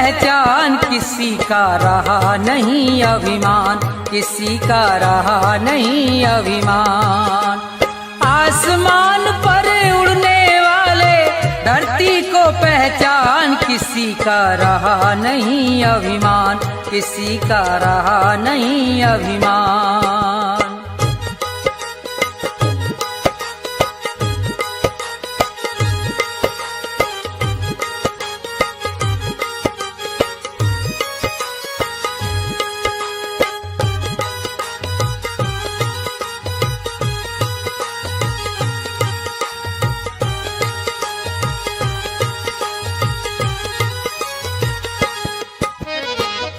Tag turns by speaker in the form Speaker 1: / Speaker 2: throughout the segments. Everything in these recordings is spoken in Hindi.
Speaker 1: पहचान, किसी का रहा नहीं अभिमान, किसी का रहा नहीं अभिमान। आसमान पर उड़ने वाले धरती को पहचान, किसी का रहा नहीं अभिमान, किसी का रहा नहीं अभिमान।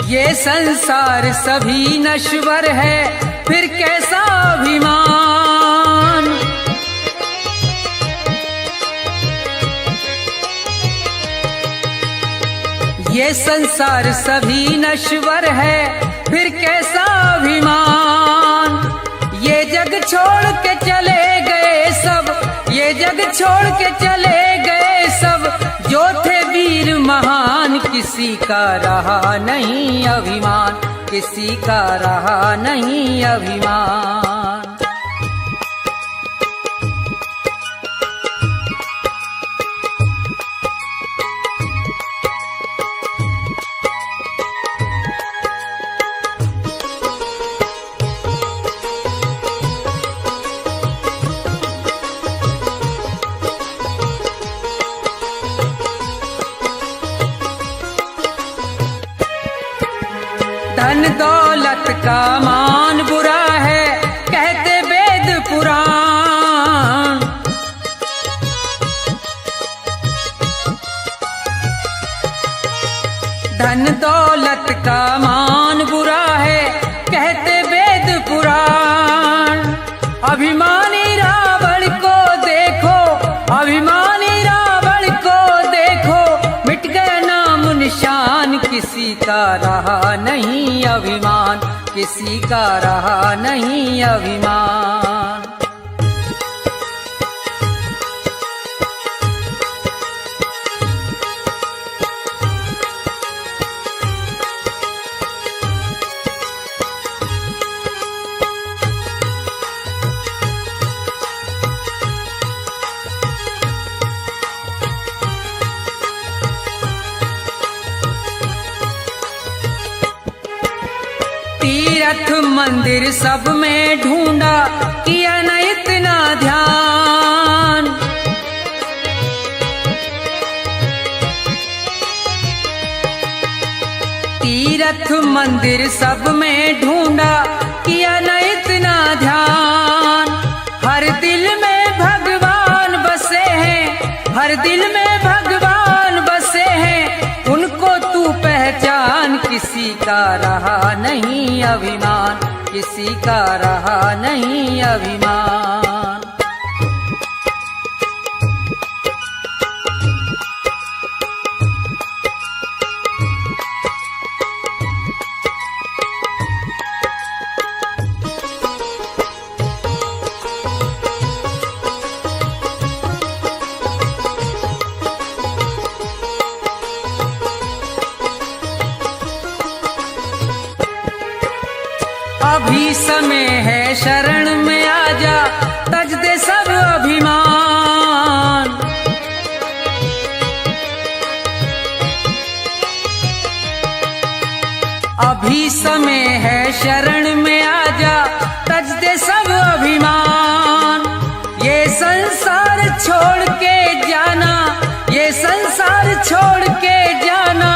Speaker 1: ये संसार सभी नश्वर है, फिर कैसा अभिमान। ये संसार सभी नश्वर है, फिर कैसा अभिमान। ये जग छोड़ के चले गए सब, ये जग छोड़ के चले गए सब, जो थे वीर महान, किसी का रहा नहीं अभिमान, किसी का रहा नहीं अभिमान। धन दौलत का मान बुरा है, कहते वेद पुराण। धन दौलत का मान बुरा है, कहते वेद पुराण। अभिमानी रावण को देखो, अभिमानी रावण को देखो, मिट गया नाम निशान, किसी का रहा नहीं अभिमान, किसी का रहा नहीं अभिमान। तीर्थ मंदिर सब में ढूंढा, किया न इतना ध्यान। तीर्थ मंदिर सब में ढूंढा, किया न इतना ध्यान। हर दिल में भगवान बसे हैं, हर दिल में भगवान बसे हैं, उनको तू पहचान, किसी का रहा नहीं अभिमान, किसी का रहा नहीं अभिमान। अभी समय है शरण में आजा, तज दे सब अभिमान। अभी समय है शरण में आजा, तज दे सब अभिमान। ये संसार छोड़ के जाना, ये संसार छोड़ के जाना,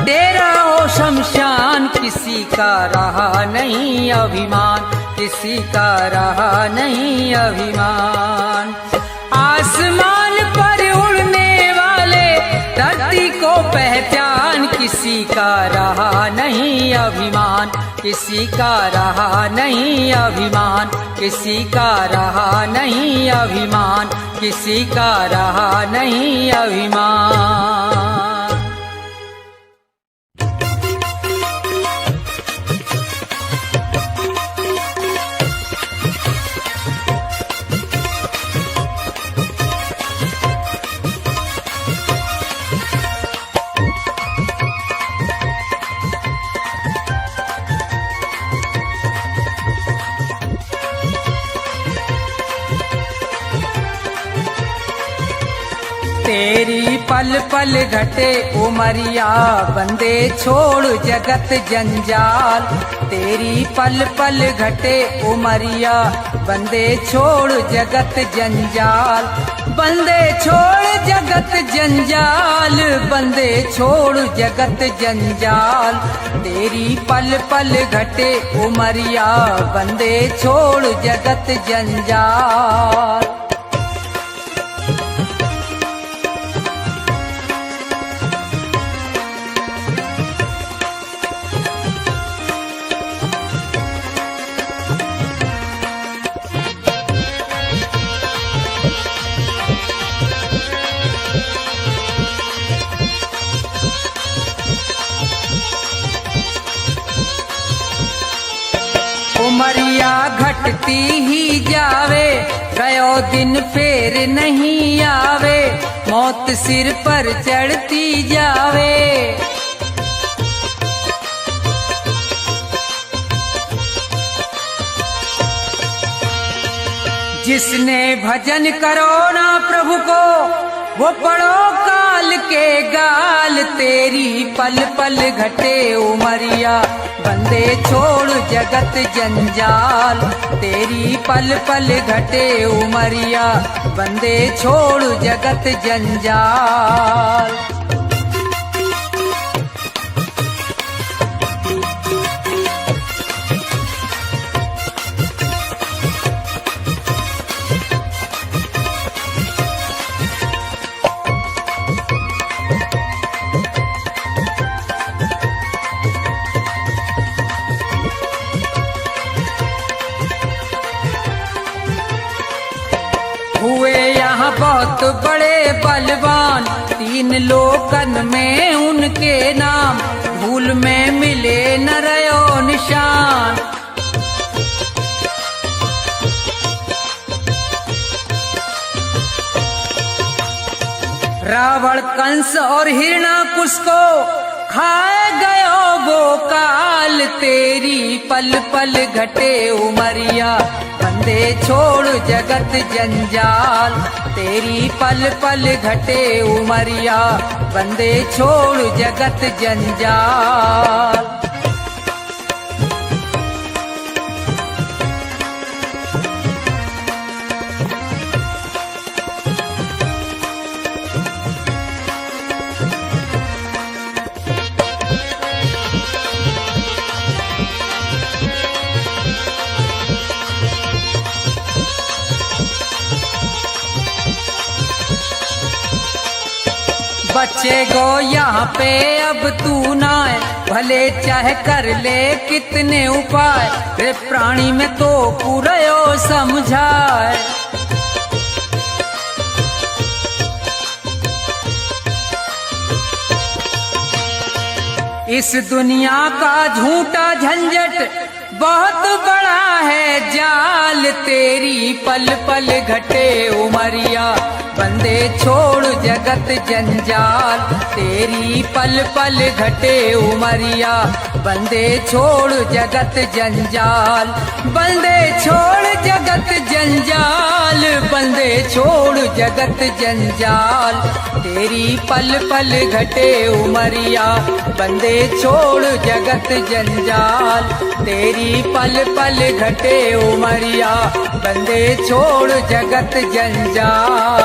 Speaker 1: डेरा हो शमशान, किसी का रहा नहीं अभिमान, किसी का रहा नहीं अभिमान। आसमान पर उड़ने वाले धरती को पहचान, किसी का रहा नहीं अभिमान, किसी का रहा नहीं अभिमान, किसी का रहा नहीं अभिमान, किसी का रहा नहीं अभिमान। पल पल घटे उमरिया, बंदे छोड़ जगत जंजाल। तेरी पल पल घटे उमरिया, बंदे छोड़ जगत जंजाल। बंदे छोड़ जगत जंजाल, बंदे छोड़ जगत जंजाल। तेरी पल पल घटे उमरिया, बंदे छोड़ जगत जंजाल। उमरिया घटती ही जावे, गयो दिन फेर नहीं आवे। मौत सिर पर चढ़ती जावे, जिसने भजन करो ना प्रभु को, वो पढ़ो काल के गाल। तेरी पल पल घटे उमरिया, बंदे छोड़ जगत जंजाल। तेरी पल पल घटे उमरिया, बंदे छोड़ जगत जंजाल। हुए यहाँ बहुत बड़े बलवान, तीन लोकन में उनके नाम। भूल में मिले न रयो निशान, रावण कंस और हिरणाकुश को खाए गयो वो काल। तेरी पल पल घटे उमरिया, बंदे छोड़ जगत जंजाल। तेरी पल पल घटे उमरिया, बंदे छोड़ जगत जंजाल। बच्चे गो यहाँ पे अब तू ना है, भले चाहे कर ले कितने उपाय। रे प्राणी में तो पूरयो समझाए, इस दुनिया का झूठा झंझट बहुत बड़ा है जाल। तेरी पल पल घटे उमरिया, बंदे छोड़ जगत जंजाल। तेरी पल पल घटे उमरिया, बंदे छोड़ जगत जंजाल। बंदे छोड़ जगत जंजाल, बंदे छोड़ जगत जंजाल। तेरी पल पल घटे उमरिया, बंदे छोड़ जगत जंजाल। तेरी पल पल घटे उमरिया, बंदे छोड़ जगत जंजाल।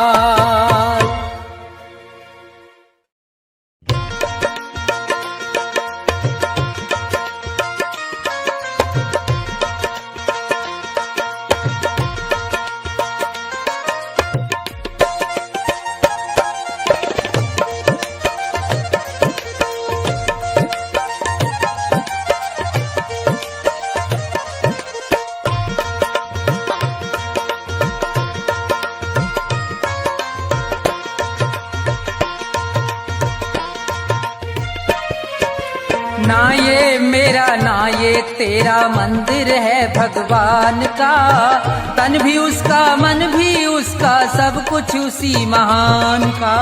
Speaker 1: ना ये मेरा ना ये तेरा मंदिर है भगवान का। तन भी उसका मन भी उसका सब कुछ उसी महान का।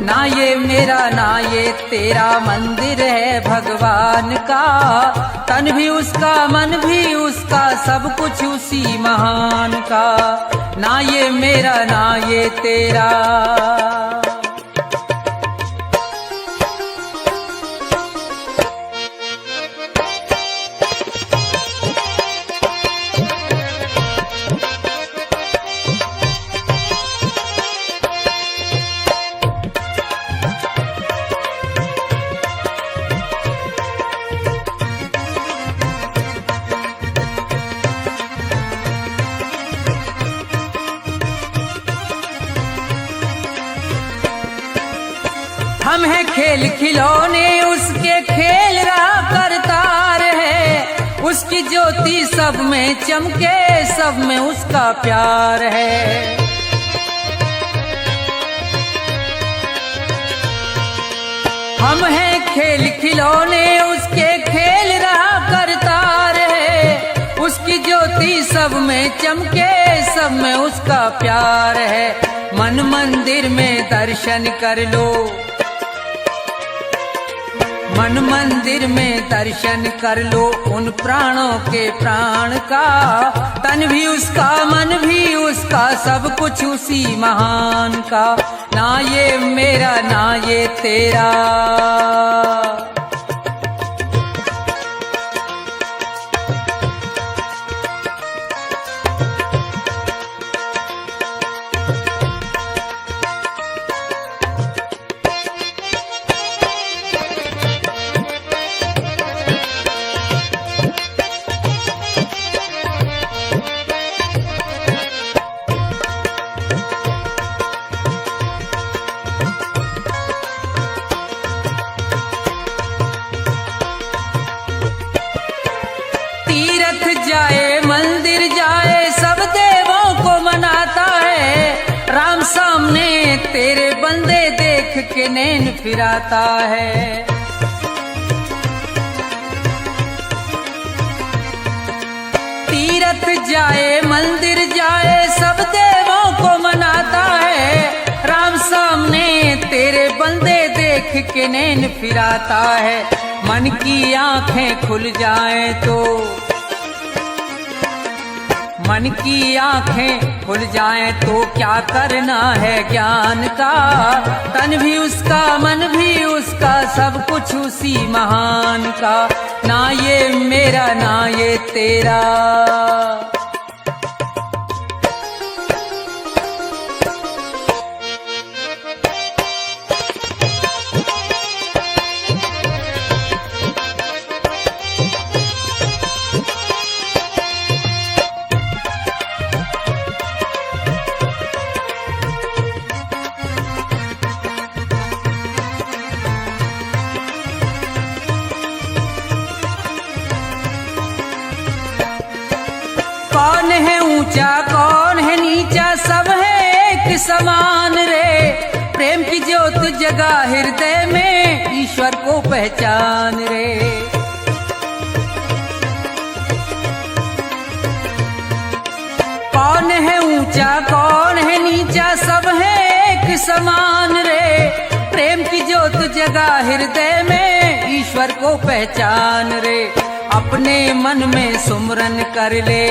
Speaker 1: ना ये मेरा ना ये तेरा मंदिर है भगवान का। तन भी उसका मन भी उसका सब कुछ उसी महान का। ना ये मेरा ना ये तेरा। खेल खिलौने उसके खेल रहा करतार है। उसकी ज्योति सब में चमके, सब में उसका प्यार है। हम हैं खेल खिलौने उसके खेल रहा करतार है। उसकी ज्योति सब में चमके, सब में उसका प्यार है। मन मंदिर में दर्शन कर लो, मन मंदिर में दर्शन कर लो उन प्राणों के प्राण का। तन भी उसका, मन भी उसका, सब कुछ उसी महान का। ना ये मेरा ना ये तेरा, जाए मंदिर जाए सब देवों को मनाता है। राम सामने तेरे बंदे देख के नैन फिराता है। तीरथ जाए मंदिर जाए सब देवों को मनाता है। राम सामने तेरे बंदे देख के नैन फिराता है। मन की आंखें खुल जाएं तो, मन की आंखें खुल जाएं तो क्या करना है ज्ञान का। तन भी उसका, मन भी उसका, सब कुछ उसी महान का। ना ये मेरा ना ये तेरा, कौन है ऊंचा कौन है नीचा, सब है एक समान रे। प्रेम की ज्योत जगा हृदय में, ईश्वर को पहचान रे। कौन है ऊंचा कौन है नीचा, सब है एक समान रे। प्रेम की ज्योत जगा हृदय में, ईश्वर को पहचान रे। अपने मन में सुमरन कर ले,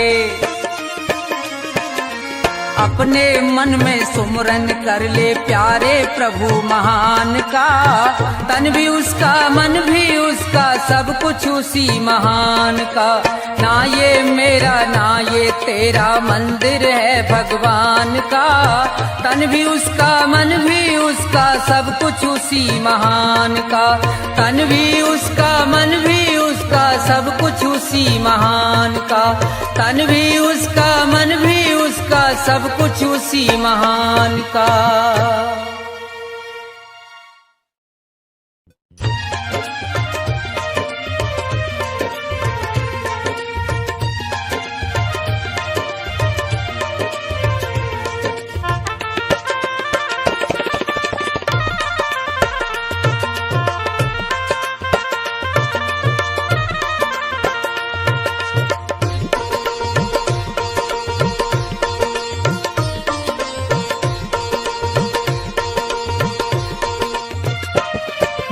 Speaker 1: अपने मन में सुमरन कर ले प्यारे प्रभु महान का। तन भी उसका, मन भी उसका, सब कुछ उसी महान का। ना ये मेरा ना ये तेरा, मंदिर है भगवान का। तन भी उसका, मन भी उसका, सब कुछ उसी महान का। तन भी उसका, मन भी उसका, सब कुछ उसी महान का। तन भी उसका, मन भी उसका, सब कुछ उसी महान का।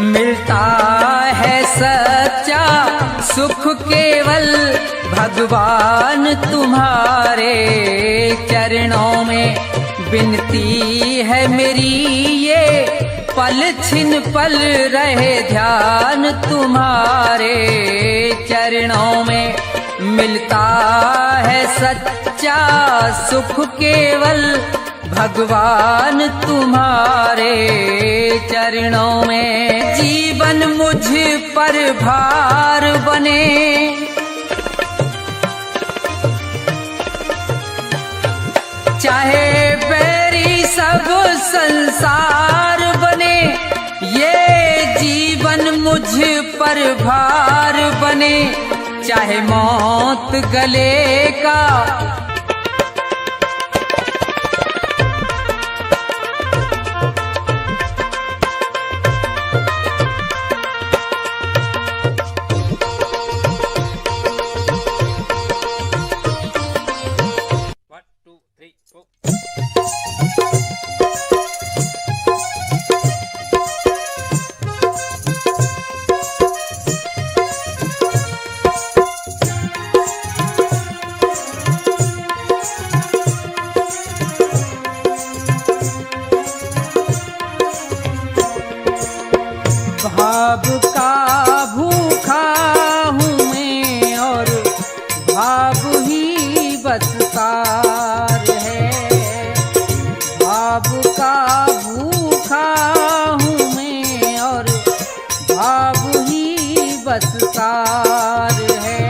Speaker 1: मिलता है सच्चा सुख केवल भगवान तुम्हारे चरणों में। विनती है मेरी ये पल छिन पल रहे ध्यान तुम्हारे चरणों में। मिलता है सच्चा सुख केवल भगवान तुम्हारे चरणों में। जीवन मुझ पर भार बने, चाहे बैरी सब संसार बने। ये मुझ पर भार बने, चाहे मौत गले का। भाव का भूखा हूँ मैं और भाव ही बस सार है। भाव का भूखा हूँ मैं और भाव ही बस सार है।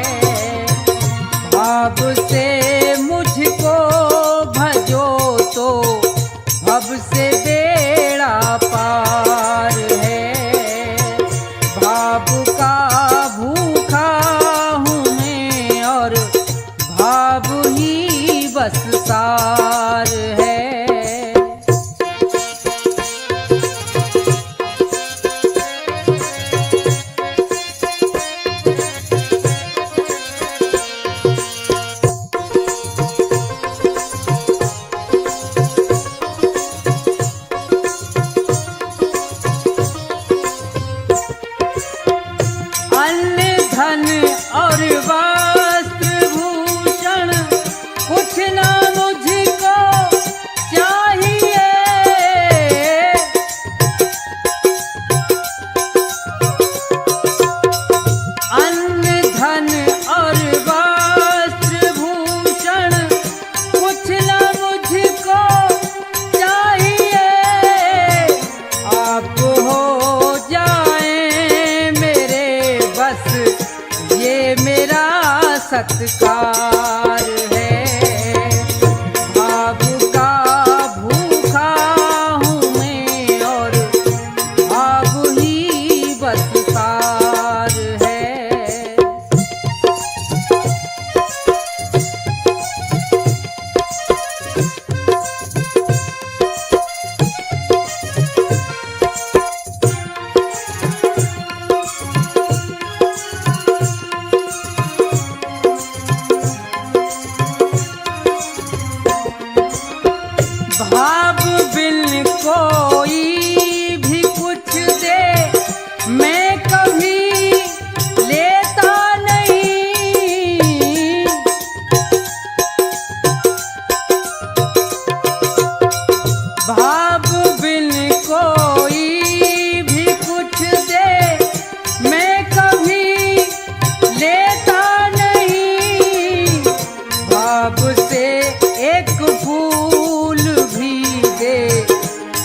Speaker 1: भाव से मुझको भजो तो भव से बेड़ा पार है। भाव का भूखा हूँ मैं और भाव ही बस सार है। धन और वस्त्र भूषण कुछ ना मुझको चाहिए। अन्न धन और वस्त्र भूषण कुछ ना मुझको चाहिए। आप हो जाए मेरे बस ये मेरा सत्कार है। भाव का भूखा हूँ मैं और भाव ही बस सार है। भाव बिन कोई भी कुछ दे मैं कभी लेता नहीं। भाव बिन कोई भी कुछ दे मैं कभी लेता नहीं। भाव से एक फूल भी दे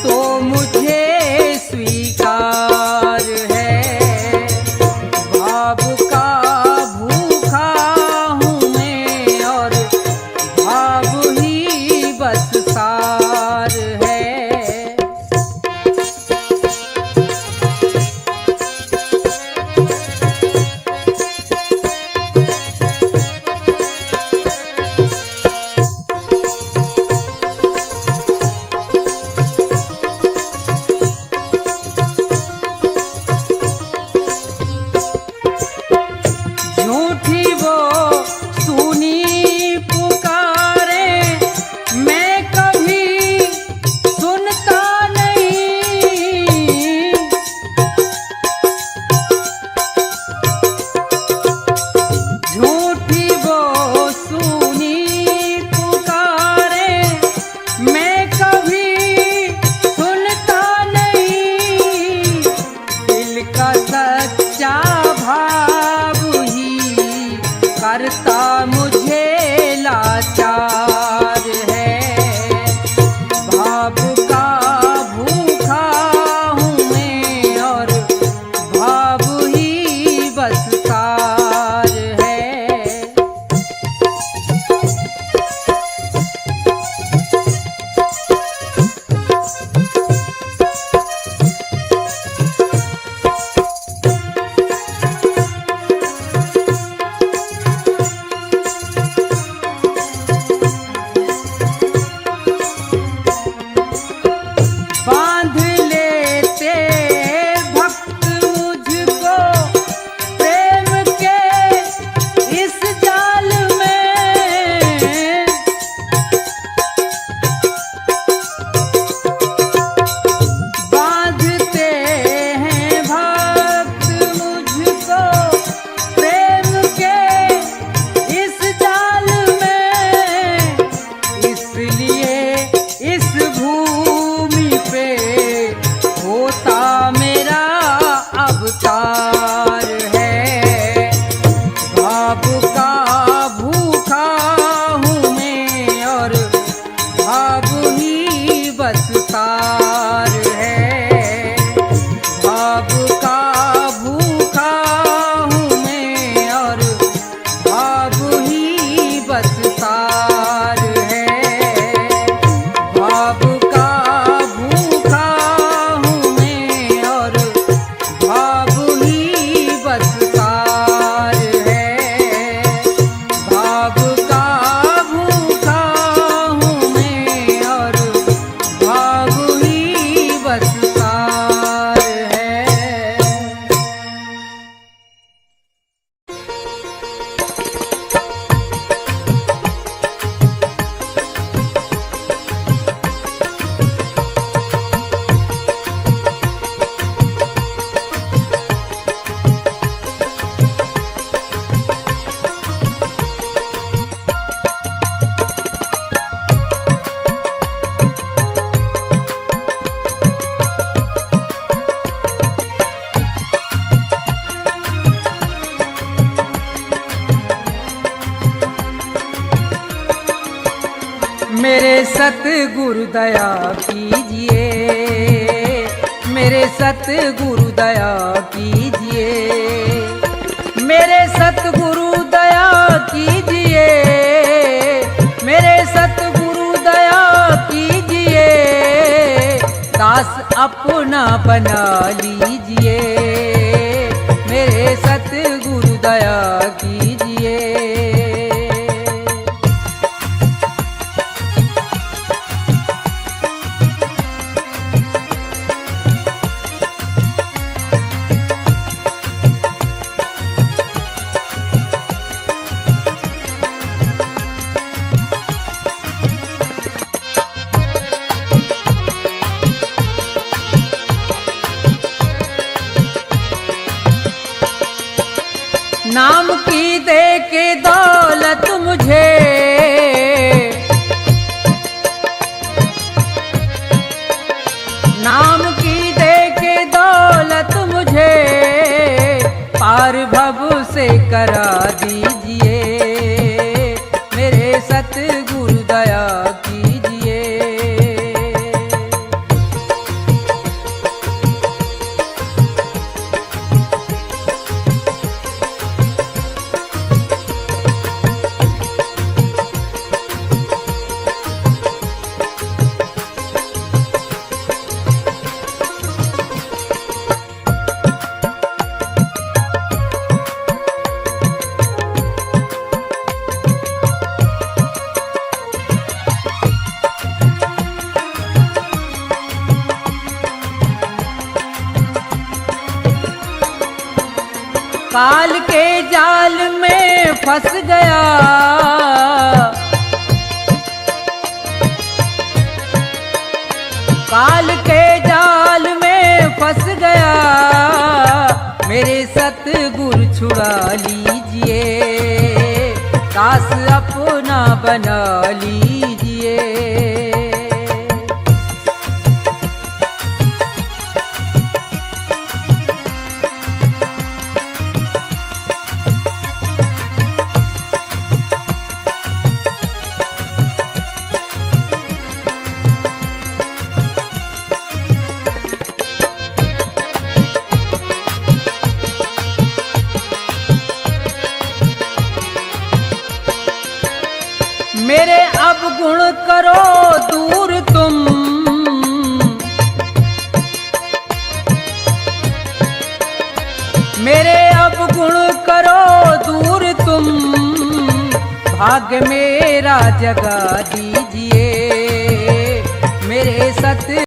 Speaker 1: तो मुझे स्वीकार है। भाव का भूखा हूँ मैं और भाव ही बस सार है। झूठी वो सुनी पुकारे मैं कभी सुनता नहीं। झूठी वो सुनी पुकारे मैं कभी सुनता नहीं। दिल का सच्चा भाव करता मुझे लाचार है। भाव का भूखा हूँ मैं और भाव ही बस सार है। मेरे सतगुरु दया कीजिए, मेरे सतगुरु दया कीजिए, मेरे सतगुरु दया कीजिए, मेरे सतगुरु दया कीजिए, दास अपना बना लीजिए, मेरे सतगुरु दया कीजिए। नाम की दे के दौलत मुझे, नाम की दे के दौलत मुझे, पार भव से करा दीजिए, मेरे सतगुरु दया कीजिए। काल के जाल में फंस गया, काल के जाल में फंस गया, मेरे सतगुरु छुड़ा लीजिए, दास अपना बना लीजिए। मेरे अब गुण करो दूर तुम, मेरे अब गुण करो दूर तुम, भाग्य मेरा जगा दीजिए, मेरे सत